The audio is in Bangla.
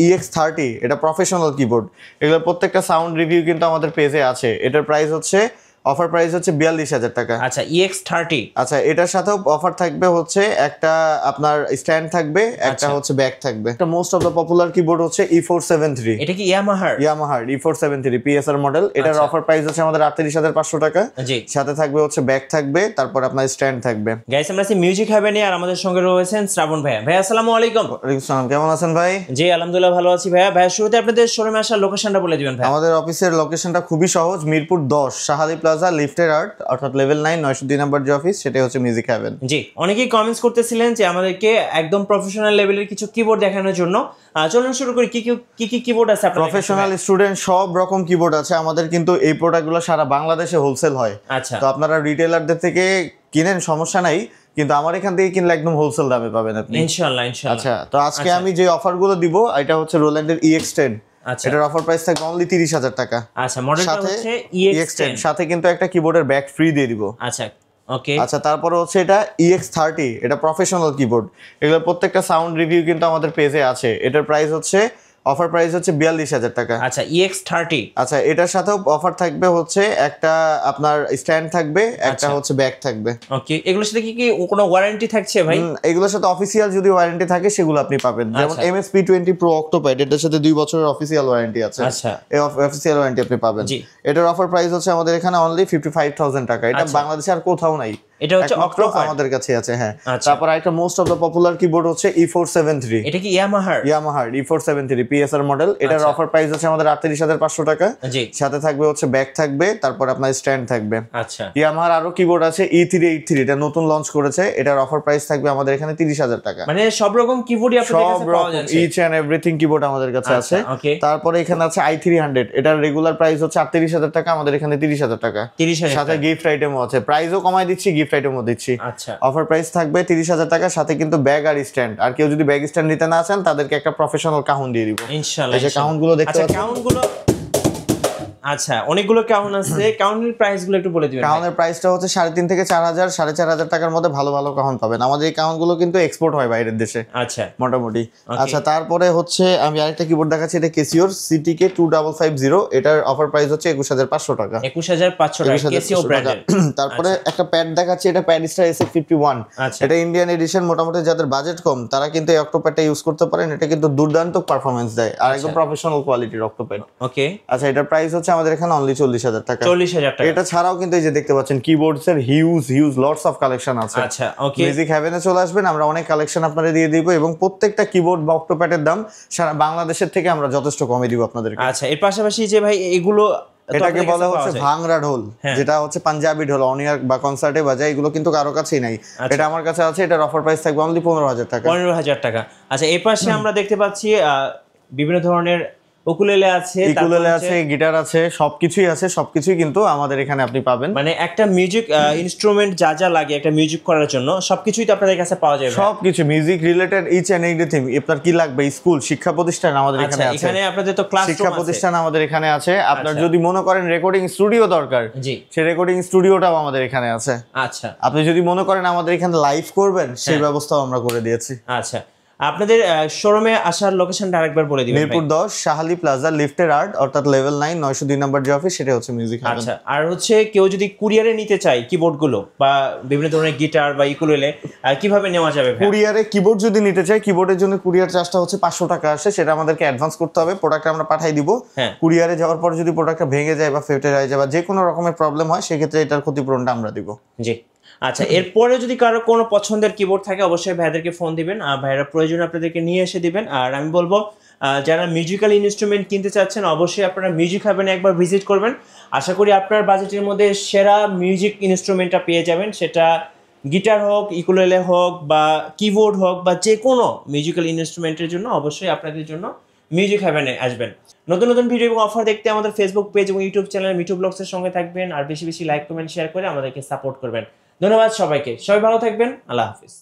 EX30, এটা প্রফেশনাল কিবোর্ড। এগুলোর প্রত্যেকটা সাউন্ড রিভিউ কিন্তু আমাদের পেজে আছে। এটার প্রাইস হচ্ছে অফার প্রাইস হচ্ছে 42,000 টাকা। আচ্ছা EX30। আচ্ছা এটার সাথেও অফার থাকবে হচ্ছে একটা আপনার স্ট্যান্ড থাকবে, একটা হচ্ছে ব্যাগ থাকবে। একটা most of the popular keyboard হচ্ছে E473। এটা কি ইয়ামাহার E473 PSR মডেল। এটার অফার প্রাইস হচ্ছে আমাদের 38,500 টাকা। জি। সাথে থাকবে হচ্ছে ব্যাগ থাকবে, তারপর আপনার স্ট্যান্ড থাকবে। গাইস আমরা আছি মিউজিক হ্যাভেনে, আর আমাদের সঙ্গে রয়েছেন শ্রাবণ ভাইয়া। ভাইয়া আসসালামু আলাইকুম। ওয়ালাইকুম আসসালাম, কেমন আছেন ভাই? জি আলহামদুলিল্লাহ ভালো আছি ভাইয়া। ভাইয়া শুরুতে আপনাদের শোরুমে আসার লোকেশনটা বলে দিবেন ভাই। আমাদের অফিসের লোকেশনটা খুবই সহজ, মিরপুর 10 শাহালি প্লাজা লিফটের আর্ট, অর্থাৎ লেভেল 9 902 নাম্বার যে অফিস, সেটাই হচ্ছে মিউজিক হ্যাভেন। জি, অনেকেই কমেন্টস করতেছিলেন যে আমাদেরকে একদম প্রফেশনাল লেভেলের কিছু কিবোর্ড দেখানোর জন্য। চলুন শুরু করি, কি কিবোর্ড আছে আপনাদের? প্রফেশনাল স্টুডেন্ট সব রকম কিবোর্ড আছে আমাদের, কিন্তু এই প্রোডাক্টগুলো সারা বাংলাদেশে হোলসেল হয়। আচ্ছা, তো আপনারা রিটেলারদের থেকে কিনেন, সমস্যা নাই, কিন্তু আমার এখান থেকে কিনলে একদম হোলসেল দামে পাবেন আপনি ইনশাআল্লাহ। আচ্ছা, তো আজকে আমি যে অফারগুলো দিব, এটা হচ্ছে রোল্যান্ডের EX10। আচ্ছা, এটার অফার প্রাইস থাকবে অনলি 30,000 টাকা। আচ্ছা, মডেলটা হচ্ছে EX10, সাথে কিন্তু একটা কিবোর্ডের ব্যাগ ফ্রি দিয়ে দিব। আচ্ছা ওকে। আচ্ছা, তারপরে হচ্ছে এটা EX30, এটা প্রফেশনাল কিবোর্ড। এগুলোর প্রত্যেকটা সাউন্ড রিভিউ কিন্তু আমাদের পেজে আছে। এটার প্রাইস হচ্ছে অফার প্রাইস হচ্ছে 42,000 টাকা। আচ্ছা EX30। আচ্ছা এটার সাথেও অফার থাকবে হচ্ছে একটা আপনার স্ট্যান্ড থাকবে, একটা হচ্ছে ব্যাগ থাকবে। ওকে, এগুলোর সাথে কি কোনো ওয়ারেন্টি থাকছে ভাই? এগুলোর সাথে অফিসিয়াল যদি ওয়ারেন্টি থাকে সেগুলো আপনি পাবেন, যেমন MSP20 Pro অক্টোপ্যাড, এটার সাথে 2 বছরের অফিসিয়াল ওয়ারেন্টি আছে। আচ্ছা, এই অফিসিয়াল ওয়ারেন্টি আপনি পাবেন। এটার অফার প্রাইস হচ্ছে আমাদের এখানে অনলি 55,000 টাকা। এটা বাংলাদেশে আর কোথাও নাই, এটা হচ্ছে অক্টোপ্যাড আমাদের কাছে আছে। হ্যাঁ, তারপর একটা most of the popular keyboard হচ্ছে E473। এটা কি ইয়ামাহার E473 PSR মডেল। এটার অফার প্রাইস হচ্ছে আমাদের 38,500 টাকা। জি। সাথে থাকবে হচ্ছে ব্যাগ থাকবে, তারপর আপনার স্ট্যান্ড থাকবে। আচ্ছা, ইয়ামাহার আরো কিবোর্ড আছে E383, এটা নতুন লঞ্চ করেছে। এটার অফার প্রাইস থাকবে আমাদের এখানে 30,000 টাকা। মানে সব রকম কিবোর্ডই আপনাদের কাছে পাওয়া যাচ্ছে, ইচ এন্ড এভরিথিং কিবোর্ড আমাদের কাছে আছে। তারপরে এখানে আছে i300, এটার রেগুলার প্রাইস হচ্ছে 38,000 টাকা, আমাদের এখানে 30,000 টাকা। 30,000 সাথে গিফট আইটেমও আছে, প্রাইসও কমাই দিচ্ছি, গিফট আইটেমও দিচ্ছি। আচ্ছা, অফার প্রাইস থাকবে 30,000 টাকা, সাথে কিন্তু ব্যাগ আর স্ট্যান্ড। আর কেউ যদি ব্যাগ স্ট্যান্ড নিতে না চান, তাদেরকে একটা প্রফেশনাল কাউন দিয়ে দিব ইনশাআল্লাহ। এই যে কাউনগুলো দেখতে পাচ্ছেন, কাউনগুলো আচ্ছা অনেকগুলো কাউন আছে, কাউনের প্রাইস গুলো একটু বলে দিবেন। কাউনের প্রাইসটা হচ্ছে 3,500 থেকে 4,000 4,500 টাকার মধ্যে ভালো ভালো কাউন পাবেন। আমাদের এই কাউনগুলো কিন্তু এক্সপোর্ট হয় বাইরের দেশে। আচ্ছা, মোটামুটি। আচ্ছা, তারপরে হচ্ছে আমি আরেকটা কিবোর্ড দেখাচ্ছি, এটা কেসিওর CTK 2550। এটার অফার প্রাইস হচ্ছে 21,500 টাকা। 21,500 টাকা কেসিও ব্র্যান্ডের। তারপরে একটা প্যাড দেখাচ্ছি, এটা প্যাডিস্টার SF51। এটা ইন্ডিয়ান এডিশন। মোটামুটি যাদের বাজেট কম তারা কিন্তু এই অক্টোপ্যাডটা ইউজ করতে পারেন। এটা কিন্তু দুর্দান্ত পারফরম্যান্স দেয় আর একদম প্রফেশনাল কোয়ালিটির অক্টোপ্যাড। ওকে, আচ্ছা, এটার প্রাইস হচ্ছে আমাদের এখানে অনলি 40,000 টাকা। 40,000 টাকা। এটা ছাড়াও কিন্তু এই যে দেখতে পাচ্ছেন কিবোর্ডস এর হিউজ লটস অফ কালেকশন আছে। আচ্ছা ওকে, মিউজিক হ্যাভেনে চলে আসবেন, আমরা অনেক কালেকশন আপনাদের দিয়ে দিব, এবং প্রত্যেকটা কিবোর্ড বা অক্টোপ্যাডের দাম সারা বাংলাদেশের থেকে আমরা যথেষ্ট কমে দিব আপনাদেরকে। আচ্ছা, এর পাশাপাশি যে ভাই এগুলো এটাকে বলা হচ্ছে ভাংরা ঢোল, যেটা হচ্ছে পাঞ্জাবি ঢোল, অনিয়ার বা কনসার্টে বাজায়, এগুলো কিন্তু কারো কাছেই নাই। এটা আমার কাছে আছে, এটার অফার প্রাইস থাকবে অনলি 15,000 টাকা। 15,000 টাকা। আচ্ছা, এই পাশে আমরা দেখতে পাচ্ছি বিভিন্ন ধরনের উকুলেলে আছে, গিটার আছে, সবকিছুই আছে, সবকিছুই কিন্তু আমাদের এখানে আপনি পাবেন। মানে একটা মিউজিক ইনস্ট্রুমেন্ট যা যা লাগে একটা মিউজিক করার জন্য সবকিছুই তো আপনাদের কাছে পাওয়া যাবে। সবকিছু music related each and everything. আপনার কি লাগবে, স্কুল শিক্ষা প্রতিষ্ঠান আমাদের এখানে আছে। এখানে আপনাদের তো ক্লাসরুম আছে, শিক্ষা প্রতিষ্ঠান আমাদের এখানে আছে। আপনার যদি মনে করেন রেকর্ডিং স্টুডিও দরকার, জি, সেই রেকর্ডিং স্টুডিওটাও আমাদের এখানে আছে। আচ্ছা, আপনি যদি মনে করেন আমাদের এখানে লাইভ করবেন, সেই ব্যবস্থাও আমরা করে দিয়েছি। আচ্ছা, আপনাদের শোরুমে আসার লোকেশনটা আরেকবার বলে দিবেন। মিরপুর 10 শাহালি প্লাজা লিফটের আর্ট, অর্থাৎ লেভেল 9 902 নাম্বার যে অফিস, সেটা হচ্ছে মিউজিক হ্যাভেন। আচ্ছা, আর হচ্ছে কেউ যদি কুরিয়ারে নিতে চায় কিবোর্ড গুলো বা বিভিন্ন ধরনের গিটার বা ইকুলেলে, কিভাবে নেওয়া যাবে? কুরিয়ারে কিবোর্ড যদি নিতে চাই, কিবোর্ডের জন্য কুরিয়ার চার্জটা হচ্ছে 500 টাকা আসে, সেটা আমাদেরকে অ্যাডভান্স করতে হবে। প্রোডাক্ট আমরা পাঠিয়ে দিব। কুরিয়ারে যাওয়ার পর যদি প্রোডাক্টটা ভেঙে যায় বা ফেটে যায় বা যে কোনো রকমের প্রবলেম হয়, সেক্ষেত্রে এটার ক্ষতিপূরণটা আমরা দিব। জি। আচ্ছা, এরপরে যদি কারো কোনো পছন্দের কিবোর্ড থাকে অবশ্যই ভাইদেরকে ফোন দিবেন, আর ভাইরা প্রয়োজনে আপনাদেরকে নিয়ে এসে দিবেন। আর আমি বলবো যারা মিউজিক্যাল ইনস্ট্রুমেন্ট কিনতে চাচ্ছেন অবশ্যই আপনারা মিউজিক হ্যাভেনে একবার ভিজিট করবেন। আশা করি আপনার বাজেটের মধ্যে সেরা মিউজিক ইনস্ট্রুমেন্টটা পেয়ে যাবেন, সেটা গিটার হোক, ইকুলেলে হোক বা কিবোর্ড হোক বা যে কোনো মিউজিক্যাল ইনস্ট্রুমেন্টের জন্য অবশ্যই আপনাদের জন্য মিউজিক হ্যাভেনে আসবেন। নতুন নতুন ভিডিও এবং অফার দেখতে আমাদের ফেসবুক পেজ এবং ইউটিউব চ্যানেল মিঠু ব্লগসের সঙ্গে থাকবেন, আর বেশি বেশি লাইক কমেন্ট শেয়ার করে আমাদেরকে সাপোর্ট করবেন। ধন্যবাদ সবাইকে, সবাই ভালো থাকবেন, আল্লাহ হাফিজ।